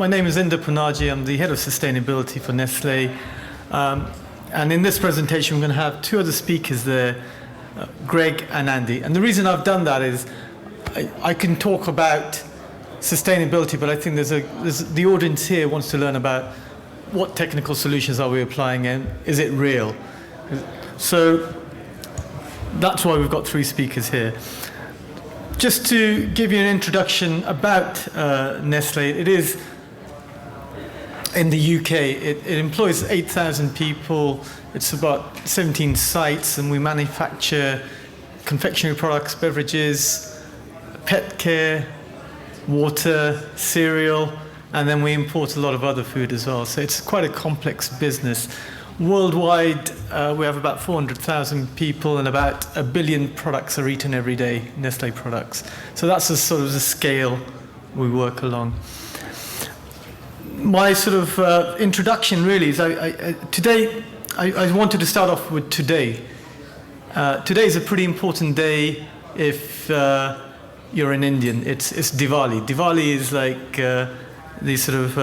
my name is Inder Punaji. I'm the head of sustainability for Nestle. And in this presentation, we're going to have two other speakers there, Greg and Andy. And the reason I've done that is I can talk about sustainability, but I think the audience here wants to learn about what technical solutions are we applying and is it real? So that's why we've got three speakers here. Just to give you an introduction about Nestle, it is in the UK. It employs 8,000 people. It's about 17 sites, and we manufacture confectionery products, beverages, pet care, water, cereal, and then we import a lot of other food as well. So it's quite a complex business. Worldwide, we have about 400,000 people, and about 1 billion products are eaten every day, Nestle products. So that's the sort of the scale we work along. My sort of introduction really is today, I wanted to start off with today. Today is a pretty important day if you're an Indian. It's Diwali. Diwali is like the sort of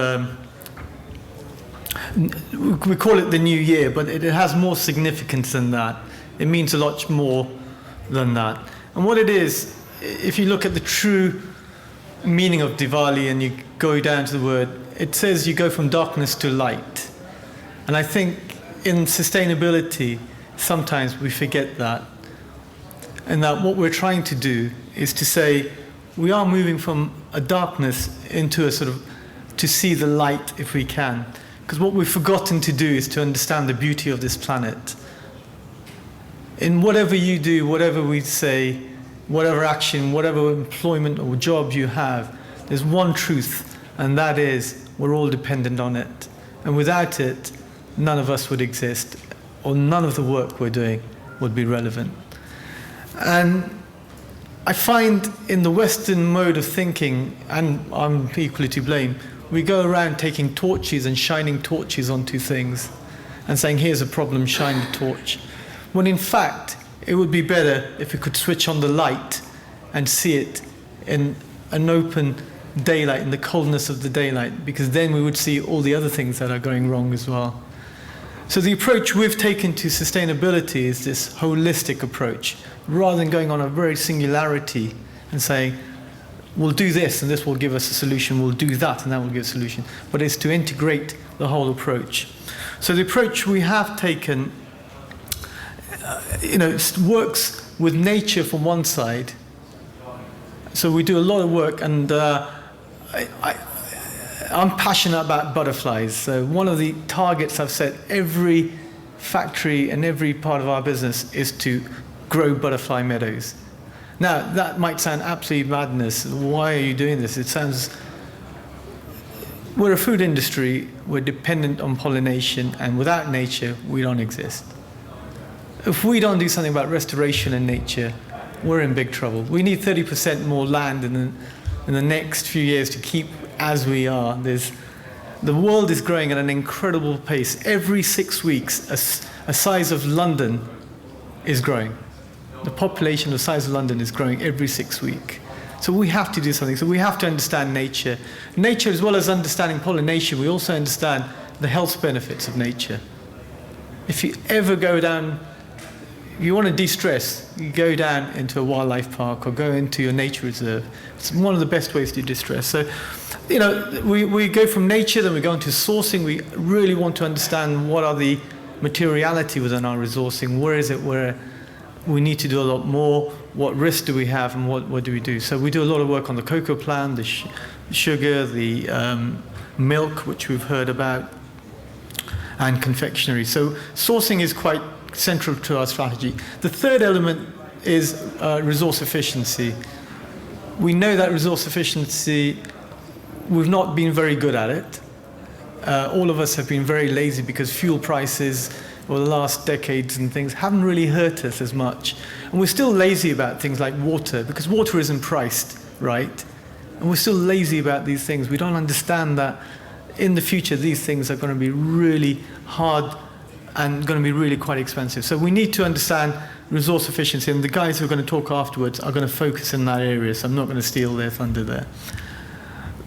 we call it the new year, but it has more significance than that. It means a lot more than that. And what it is, if you look at the true meaning of Diwali and you go down to the word, it says you go from darkness to light. And I think in sustainability, sometimes we forget that. And that what we're trying to do is to say we are moving from a darkness into a sort of to see the light if we can. Because what we've forgotten to do is to understand the beauty of this planet. In whatever you do, whatever we say, whatever action, whatever employment or job you have, there's one truth, and that is we're all dependent on it. And without it, none of us would exist, or none of the work we're doing would be relevant. And I find in the Western mode of thinking, and I'm equally to blame, we go around taking torches and shining torches onto things and saying, here's a problem, shine the torch. When in fact, it would be better if we could switch on the light and see it in an open daylight, in the coldness of the daylight, because then we would see all the other things that are going wrong as well. So the approach we've taken to sustainability is this holistic approach, rather than going on a very singularity and saying, we'll do this and this will give us a solution, we'll do that and that will give a solution, but it's to integrate the whole approach. So the approach we have taken, works with nature from one side. So we do a lot of work, and I'm passionate about butterflies. So one of the targets I've set every factory and every part of our business is to grow butterfly meadows. Now, that might sound absolute madness. Why are you doing this? It sounds... We're a food industry, we're dependent on pollination, and without nature, we don't exist. If we don't do something about restoration in nature, we're in big trouble. We need 30% more land in the next few years to keep as we are. The world is growing at an incredible pace. Every 6 weeks, a size of London is growing. The population the size of London is growing every 6 weeks. So we have to do something. So we have to understand nature. Nature, as well as understanding pollination, we also understand the health benefits of nature. If you ever go down, if you want to de-stress, you go down into a wildlife park or go into your nature reserve. It's one of the best ways to de-stress. So, we go from nature, then we go into sourcing. We really want to understand what are the materiality within our resourcing. Where is it where we need to do a lot more? What risks do we have, and what do we do? So we do a lot of work on the cocoa plant, the sugar, the milk, which we've heard about, and confectionery. So sourcing is quite central to our strategy. The third element is resource efficiency. We know that resource efficiency, we've not been very good at it. All of us have been very lazy because fuel prices over the last decades and things haven't really hurt us as much. And we're still lazy about things like water, because water isn't priced right. And we're still lazy about these things. We don't understand that in the future these things are going to be really hard and going to be really quite expensive. So we need to understand resource efficiency, and the guys who are going to talk afterwards are going to focus in that area, so I'm not going to steal their thunder there.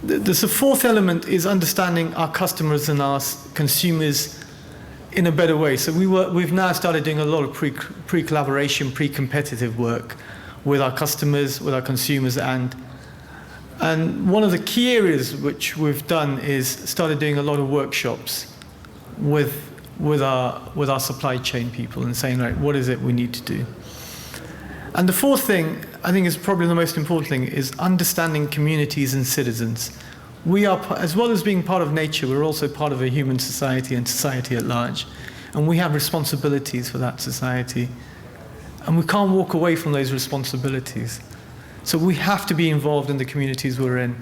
The fourth element is understanding our customers and our consumers in a better way. So we've now started doing a lot of pre-collaboration, pre-competitive work with our customers, with our consumers, and one of the key areas which we've done is started doing a lot of workshops with our supply chain people and saying, right, what is it we need to do? And the fourth thing, I think is probably the most important thing, is understanding communities and citizens. We are, as well as being part of nature, we're also part of a human society and society at large. And we have responsibilities for that society. And we can't walk away from those responsibilities. So we have to be involved in the communities we're in.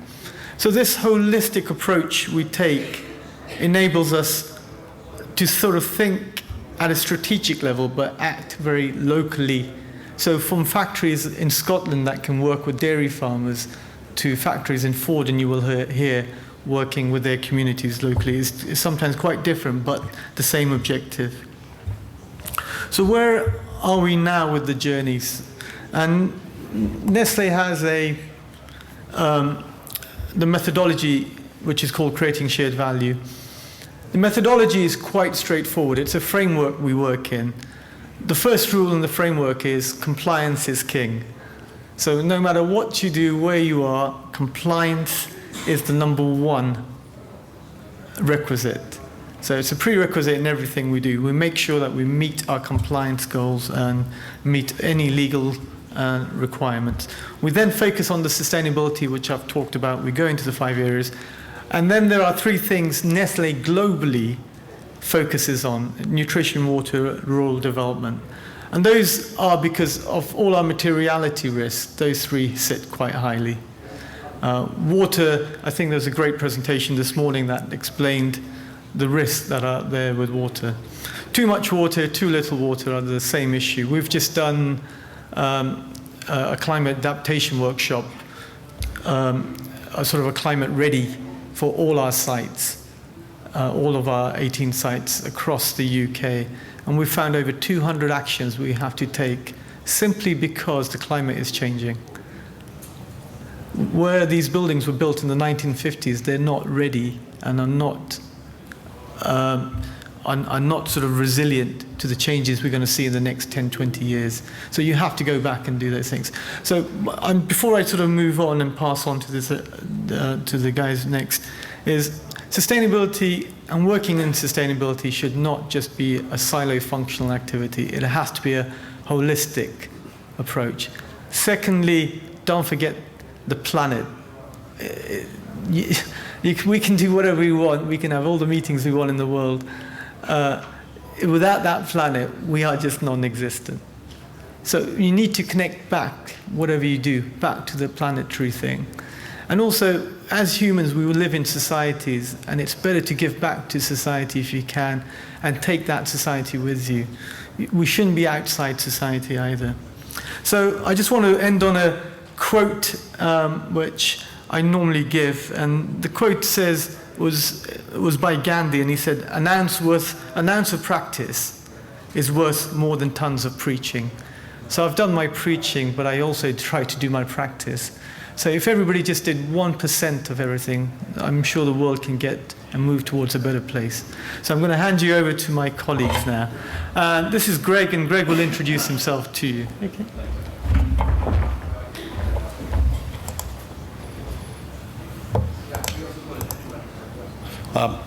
So this holistic approach we take enables us to sort of think at a strategic level, but act very locally. So from factories in Scotland that can work with dairy farmers to factories in Ford, and you will hear working with their communities locally is sometimes quite different, but the same objective. So where are we now with the journeys? And Nestle has the methodology which is called Creating Shared Value. The methodology is quite straightforward. It's a framework we work in. The first rule in the framework is compliance is king. So no matter what you do, where you are, compliance is the number one requisite. So it's a prerequisite in everything we do. We make sure that we meet our compliance goals and meet any legal requirements. We then focus on the sustainability, which I've talked about. We go into the 5 areas. And then there are 3 things Nestle globally focuses on: nutrition, water, rural development. And those are because of all our materiality risks. Those 3 sit quite highly. Water, I think there's a great presentation this morning that explained the risks that are there with water. Too much water, too little water are the same issue. We've just done a climate adaptation workshop, a sort of a climate ready for all our sites, all of our 18 sites across the UK. And we've found over 200 actions we have to take simply because the climate is changing. Where these buildings were built in the 1950s, they're not ready and are not sort of resilient to the changes we're going to see in the next 10, 20 years. So you have to go back and do those things. So before I sort of move on and pass on to this, to the guys next, is sustainability and working in sustainability should not just be a silo functional activity. It has to be a holistic approach. Secondly, don't forget the planet. We can do whatever we want. We can have all the meetings we want in the world. Without that planet, we are just non-existent. So you need to connect back, whatever you do, back to the planetary thing. And also, as humans, we will live in societies, and it's better to give back to society if you can, and take that society with you. We shouldn't be outside society either. So I just want to end on a quote which I normally give, and the quote was by Gandhi, and he said, an ounce of practice is worth more than tons of preaching. So I've done my preaching, but I also try to do my practice. So if everybody just did 1% of everything, I'm sure the world can get and move towards a better place. So I'm going to hand you over to my colleagues now. This is Greg, and Greg will introduce himself to you. Okay.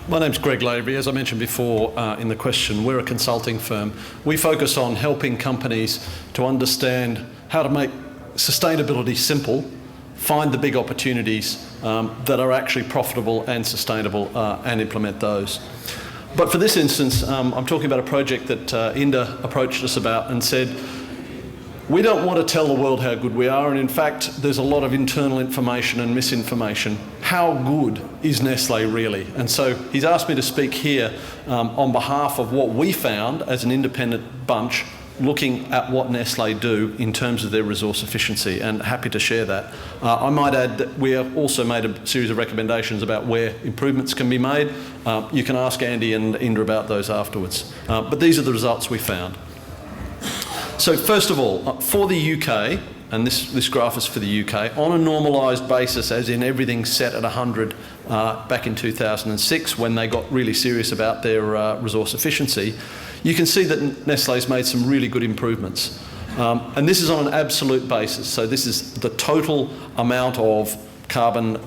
My name's Greg Lavery. As I mentioned before in the question, we're a consulting firm. We focus on helping companies to understand how to make sustainability simple, find the big opportunities that are actually profitable and sustainable, and implement those. But for this instance, I'm talking about a project that Inda approached us about and said, we don't want to tell the world how good we are, and in fact, there's a lot of internal information and misinformation. How good is Nestle really? And so he's asked me to speak here on behalf of what we found as an independent bunch, looking at what Nestle do in terms of their resource efficiency, and happy to share that. I might add that we have also made a series of recommendations about where improvements can be made. You can ask Andy and Inda about those afterwards. But these are the results we found. So first of all, for the UK, and this graph is for the UK, on a normalised basis, as in everything set at 100 back in 2006 when they got really serious about their resource efficiency, you can see that Nestle's made some really good improvements. And this is on an absolute basis. So this is the total amount of carbon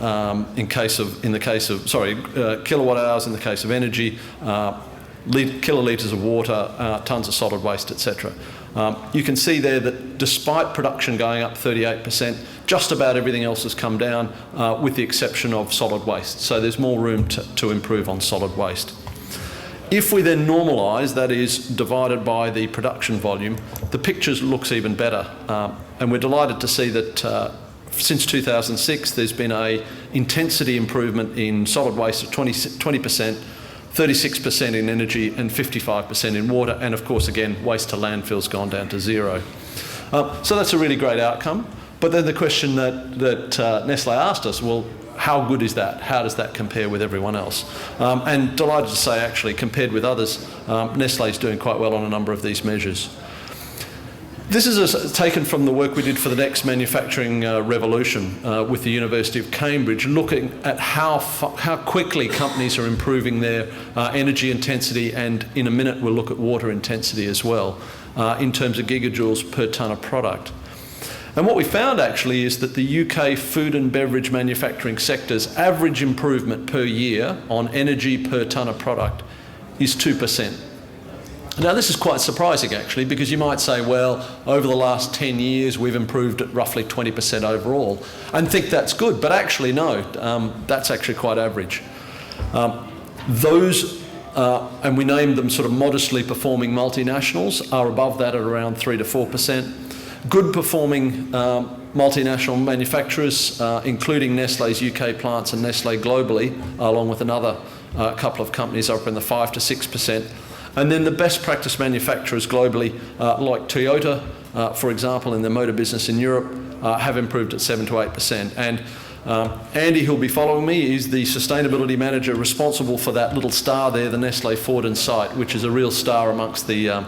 kilowatt hours in the case of energy, kilolitres of water, tonnes of solid waste, etc. You can see there that despite production going up 38%, just about everything else has come down with the exception of solid waste. So there's more room to improve on solid waste. If we then normalise, that is divided by the production volume, the picture looks even better. And we're delighted to see that since 2006 there's been an intensity improvement in solid waste of 20%, 36% in energy and 55% in water, and of course again waste to landfill's gone down to zero. So that's a really great outcome. But then the question that Nestle asked us, well, how good is that? How does that compare with everyone else? And delighted to say, actually, compared with others, Nestle's doing quite well on a number of these measures. This is taken from the work we did for the next manufacturing revolution with the University of Cambridge, looking at how quickly companies are improving their energy intensity, and in a minute we'll look at water intensity as well, in terms of gigajoules per tonne of product. And what we found actually is that the UK food and beverage manufacturing sector's average improvement per year on energy per tonne of product is 2%. Now this is quite surprising actually, because you might say, well, over the last 10 years we've improved at roughly 20% overall, and think that's good, but actually no, that's actually quite average. And we named them sort of modestly performing multinationals, are above that at around 3 to 4%. Good performing multinational manufacturers, including Nestle's UK plants and Nestle globally, along with another couple of companies, are up in the 5 to 6%. And then the best practice manufacturers globally, like Toyota, for example, in the motor business in Europe, have improved at 7 to 8%. And Andy, who'll be following me, is the sustainability manager responsible for that little star there, the Nestle Forden site, which is a real star amongst the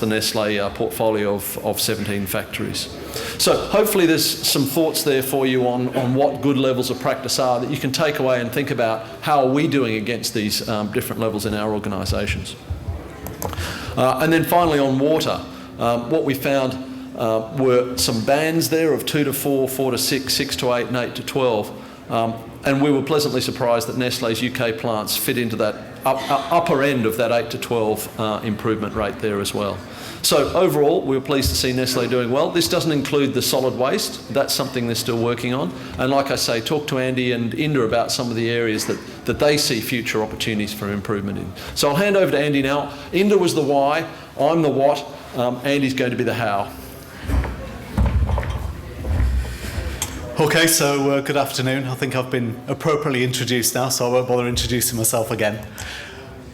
Nestle portfolio of 17 factories. So hopefully there's some thoughts there for you on what good levels of practice are that you can take away and think about how are we doing against these different levels in our organisations. And then finally on water, what we found were some bands there of 2 to 4, 4 to 6, 6 to 8 and 8 to 12. And we were pleasantly surprised that Nestle's UK plants fit into that upper end of that 8 to 12 improvement rate there as well. So overall, we were pleased to see Nestle doing well. This doesn't include the solid waste. That's something they're still working on. And like I say, talk to Andy and Inda about some of the areas that they see future opportunities for improvement in. So I'll hand over to Andy now. Inda was the why, I'm the what, Andy's going to be the how. Okay, so good afternoon. I think I've been appropriately introduced now, so I won't bother introducing myself again.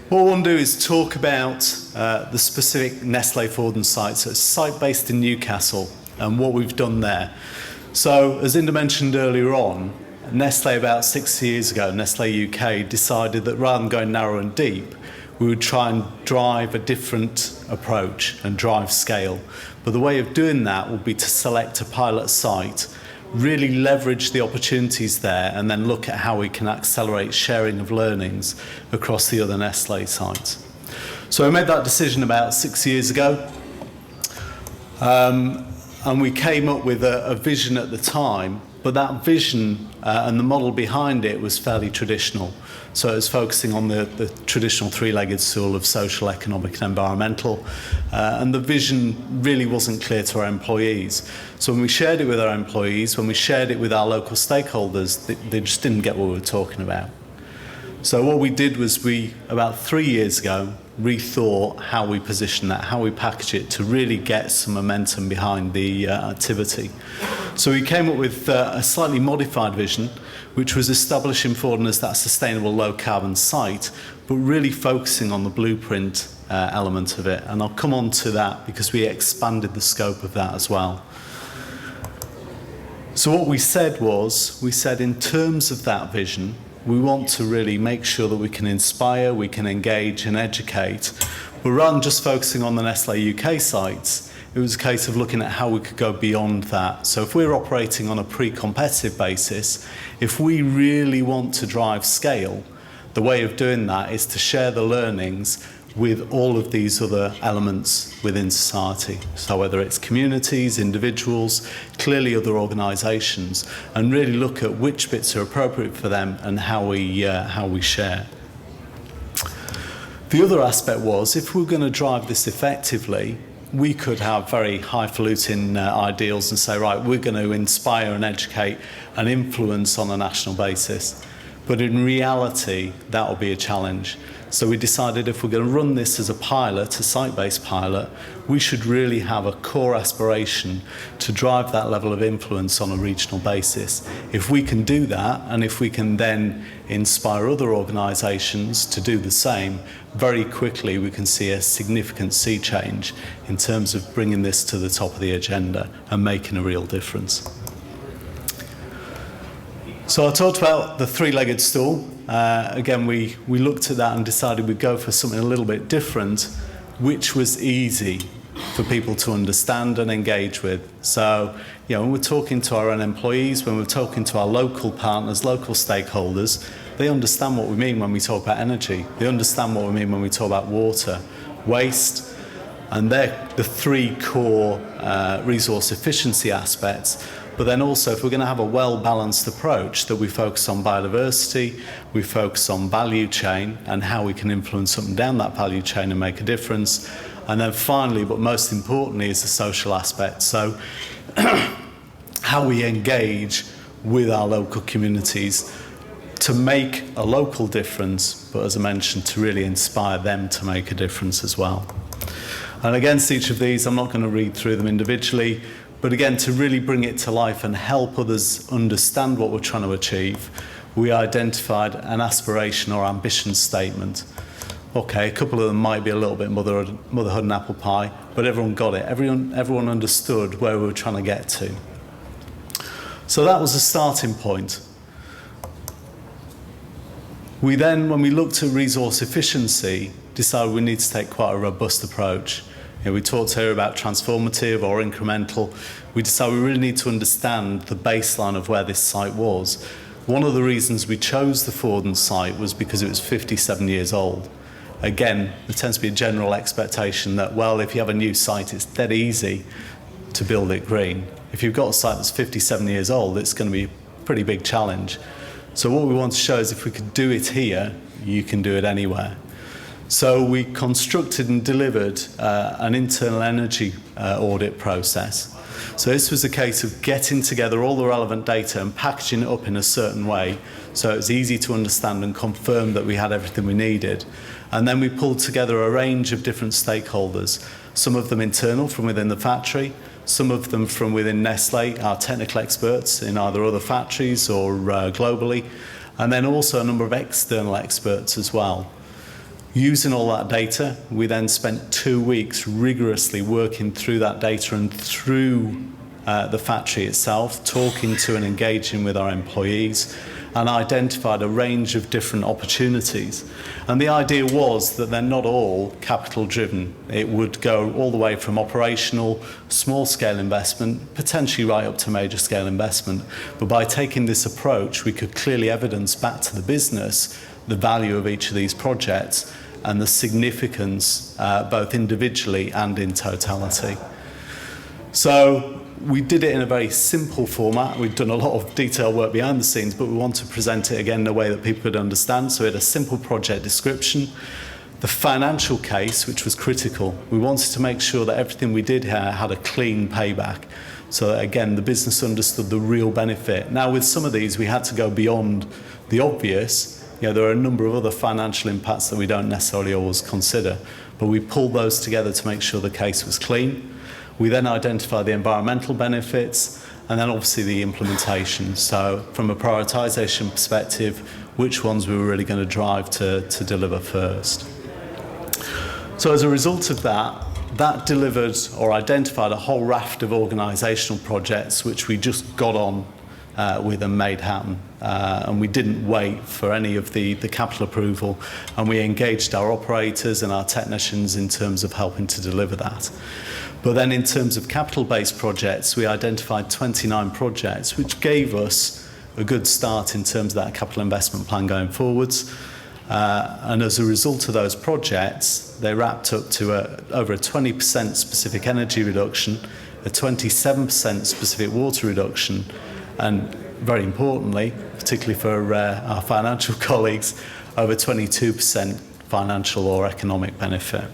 What I want to do is talk about the specific Nestle Forden site. So it's a site based in Newcastle and what we've done there. So as Inda mentioned earlier on, Nestle about 6 years ago, Nestle UK, decided that rather than going narrow and deep, we would try and drive a different approach and drive scale. But the way of doing that would be to select a pilot site, really leverage the opportunities there, and then look at how we can accelerate sharing of learnings across the other Nestle sites. So I made that decision about 6 years ago, and we came up with a vision at the time, but that vision and the model behind it was fairly traditional. So it was focusing on the traditional three-legged stool of social, economic and environmental, and the vision really wasn't clear to our employees. So when we shared it with our employees, when we shared it with our local stakeholders, they just didn't get what we were talking about. So what we did was about 3 years ago, rethought how we position that, how we package it to really get some momentum behind the activity. So we came up with a slightly modified vision, which was establishing Forden as that sustainable low-carbon site, but really focusing on the blueprint element of it. And I'll come on to that because we expanded the scope of that as well. So what we said in terms of that vision, We want to really make sure that we can inspire, we can engage and educate. But rather than just focusing on the Nestle UK sites, it was a case of looking at how we could go beyond that. So if we're operating on a pre-competitive basis, if we really want to drive scale, the way of doing that is to share the learnings with all of these other elements within society. So whether it's communities, individuals, clearly other organisations, and really look at which bits are appropriate for them and how we share. The other aspect was, if we're going to drive this effectively, we could have very highfalutin ideals and say, right, we're going to inspire and educate and influence on a national basis. But in reality, that will be a challenge. So we decided if we're going to run this as a pilot, a site-based pilot, we should really have a core aspiration to drive that level of influence on a regional basis. If we can do that, and if we can then inspire other organisations to do the same, very quickly we can see a significant sea change in terms of bringing this to the top of the agenda and making a real difference. So I talked about the three-legged stool. Again, we looked at that and decided we'd go for something a little bit different, which was easy for people to understand and engage with. So, when we're talking to our own employees, when we're talking to our local partners, local stakeholders, they understand what we mean when we talk about energy. They understand what we mean when we talk about water, waste, and they're the three core resource efficiency aspects. But then also, if we're going to have a well-balanced approach, that we focus on biodiversity, we focus on value chain and how we can influence up and down that value chain and make a difference. And then finally, but most importantly, is the social aspect. So how we engage with our local communities to make a local difference, but as I mentioned, to really inspire them to make a difference as well. And against each of these, I'm not going to read through them individually, but again, to really bring it to life and help others understand what we're trying to achieve, we identified an aspiration or ambition statement. Okay, a couple of them might be a little bit motherhood and apple pie, but everyone got it. Everyone understood where we were trying to get to. So that was a starting point. We then, when we looked at resource efficiency, decided we need to take quite a robust approach. We talked here about transformative or incremental. We decided we really need to understand the baseline of where this site was. One of the reasons we chose the Fordham site was because it was 57 years old. Again, there tends to be a general expectation that, well, if you have a new site, it's dead easy to build it green. If you've got a site that's 57 years old, it's going to be a pretty big challenge. So what we want to show is if we could do it here, you can do it anywhere. So we constructed and delivered an internal energy audit process. So this was a case of getting together all the relevant data and packaging it up in a certain way so it was easy to understand and confirm that we had everything we needed. And then we pulled together a range of different stakeholders, some of them internal from within the factory, some of them from within Nestle, our technical experts in either other factories or globally, and then also a number of external experts as well. Using all that data, we then spent 2 weeks rigorously working through that data and through the factory itself, talking to and engaging with our employees, and identified a range of different opportunities. And the idea was that they're not all capital driven. It would go all the way from operational, small scale investment, potentially right up to major scale investment. But by taking this approach, we could clearly evidence back to the business the value of each of these projects and the significance both individually and in totality. So we did it in a very simple format. We've done a lot of detailed work behind the scenes, but we want to present it again in a way that people could understand. So we had a simple project description. The financial case, which was critical, we wanted to make sure that everything we did here had a clean payback. So that, again, the business understood the real benefit. Now, with some of these, we had to go beyond the obvious. There are a number of other financial impacts that we don't necessarily always consider, but we pulled those together to make sure the case was clean. We then identified the environmental benefits and then obviously the implementation. So from a prioritisation perspective, which ones we were really going to drive to deliver first. So as a result of that, that delivered or identified a whole raft of organisational projects which we just got on with and made happen. And we didn't wait for any of the capital approval, and we engaged our operators and our technicians in terms of helping to deliver that. But then in terms of capital-based projects, we identified 29 projects, which gave us a good start in terms of that capital investment plan going forwards. And as a result of those projects, they wrapped up to over a 20% specific energy reduction, a 27% specific water reduction, and very importantly, particularly for our financial colleagues, over 22% financial or economic benefit.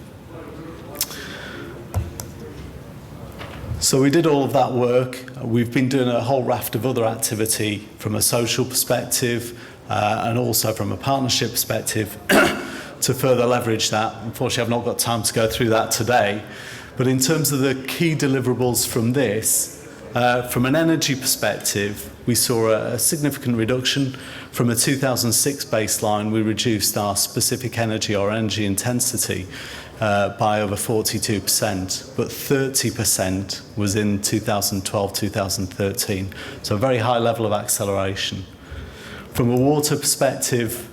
So we did all of that work. We've been doing a whole raft of other activity from a social perspective and also from a partnership perspective to further leverage that. Unfortunately, I've not got time to go through that today. But in terms of the key deliverables from this, from an energy perspective, we saw a significant reduction. From a 2006 baseline, we reduced our specific energy or energy intensity by over 42%, but 30% was in 2012-2013. So a very high level of acceleration. From a water perspective,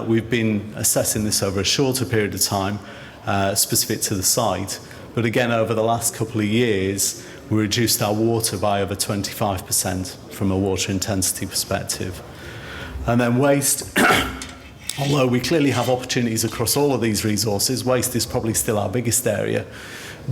we've been assessing this over a shorter period of time, specific to the site. But again, over the last couple of years, we reduced our water by over 25% from a water intensity perspective. And then waste, although we clearly have opportunities across all of these resources, waste is probably still our biggest area.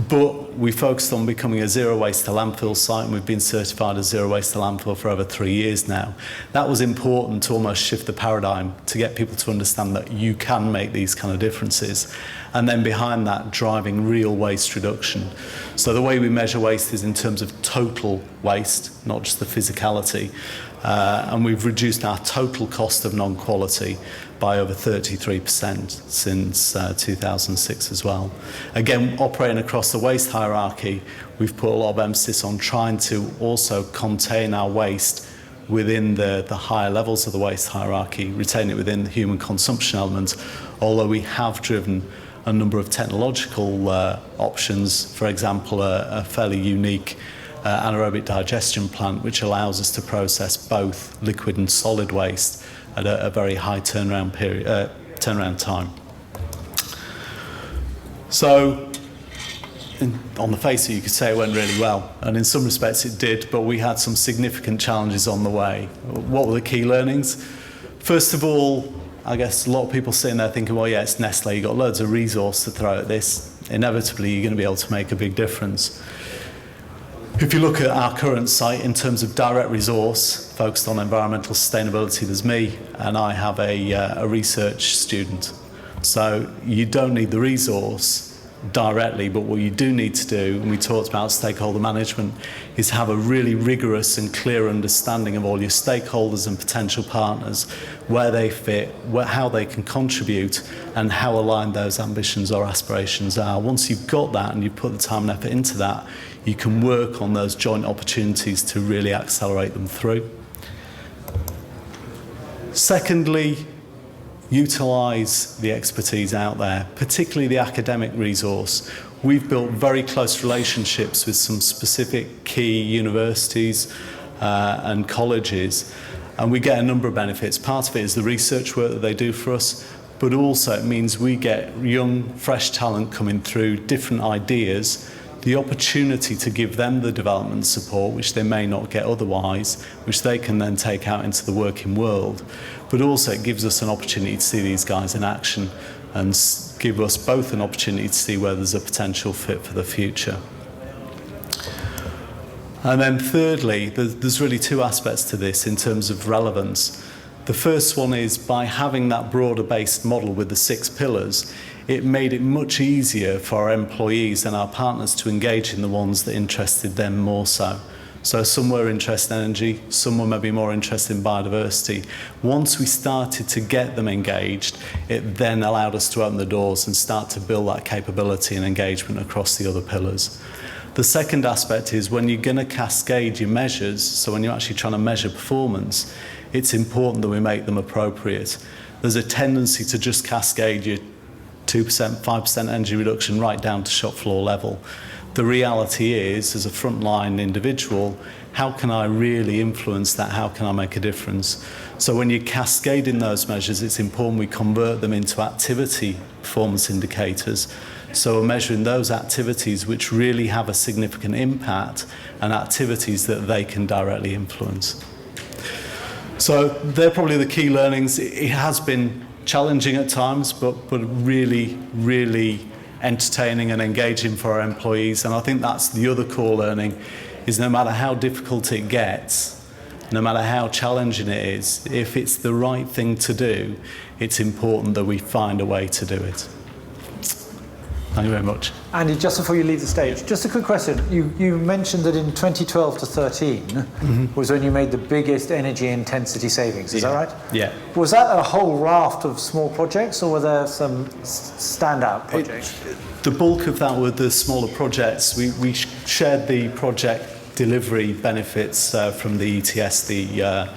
But we focused on becoming a zero waste to landfill site, and we've been certified as zero waste to landfill for over 3 years now. That was important to almost shift the paradigm, to get people to understand that you can make these kind of differences. And then behind that, driving real waste reduction. So the way we measure waste is in terms of total waste, not just the physicality. And we've reduced our total cost of non-quality by over 33% since 2006 as well. Again, operating across the waste hierarchy, we've put a lot of emphasis on trying to also contain our waste within the higher levels of the waste hierarchy, retain it within the human consumption element, although we have driven a number of technological options, for example, a fairly unique anaerobic digestion plant, which allows us to process both liquid and solid waste at a very high turnaround time. So, on the face of it, you could say it went really well, and in some respects it did, but we had some significant challenges on the way. What were the key learnings? First of all, I guess a lot of people sitting there thinking, well, yeah, it's Nestle, you've got loads of resource to throw at this. Inevitably, you're going to be able to make a big difference. If you look at our current site in terms of direct resource focused on environmental sustainability, there's me and I have a research student. So you don't need the resource directly, but what you do need to do, and we talked about stakeholder management, is have a really rigorous and clear understanding of all your stakeholders and potential partners, where they fit, how they can contribute, and how aligned those ambitions or aspirations are. Once you've got that and you've put the time and effort into that, you can work on those joint opportunities to really accelerate them through. Secondly, utilise the expertise out there, particularly the academic resource. We've built very close relationships with some specific key universities and colleges, and we get a number of benefits. Part of it is the research work that they do for us, but also it means we get young, fresh talent coming through, different ideas, the opportunity to give them the development support, which they may not get otherwise, which they can then take out into the working world. But also it gives us an opportunity to see these guys in action and give us both an opportunity to see where there's a potential fit for the future. And then thirdly, there's really two aspects to this in terms of relevance. The first one is by having that broader based model with the 6 pillars, it made it much easier for our employees and our partners to engage in the ones that interested them more so. So some were interested in energy, some were maybe more interested in biodiversity. Once we started to get them engaged, it then allowed us to open the doors and start to build that capability and engagement across the other pillars. The second aspect is when you're going to cascade your measures, so when you're actually trying to measure performance, it's important that we make them appropriate. There's a tendency to just cascade your 2%, 5% energy reduction right down to shop floor level. The reality is, as a frontline individual, how can I really influence that? How can I make a difference? So when you're cascading those measures, it's important we convert them into activity performance indicators. So we're measuring those activities which really have a significant impact and activities that they can directly influence. So they're probably the key learnings. It has been challenging at times, but really, really entertaining and engaging for our employees. And I think that's the other core learning, is no matter how difficult it gets, no matter how challenging it is, if it's the right thing to do, it's important that we find a way to do it. Thank you very much. Andy, just before you leave the stage, just a quick question. You mentioned that in 2012 to 13 was when you made the biggest energy intensity savings, is that right? Yeah. Was that a whole raft of small projects, or were there some standout projects? The bulk of that were the smaller projects. We shared the project delivery benefits from the ETS, the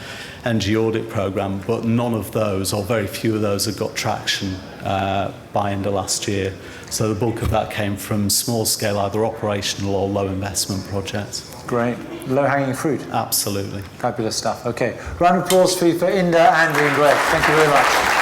energy audit programme, but none of those, or very few of those, have got traction by end of last year. So the bulk of that came from small scale, either operational or low investment projects. Great. Low-hanging fruit. Absolutely. Fabulous stuff. Okay. Round of applause for Inda, Andy and Greg. Thank you very much.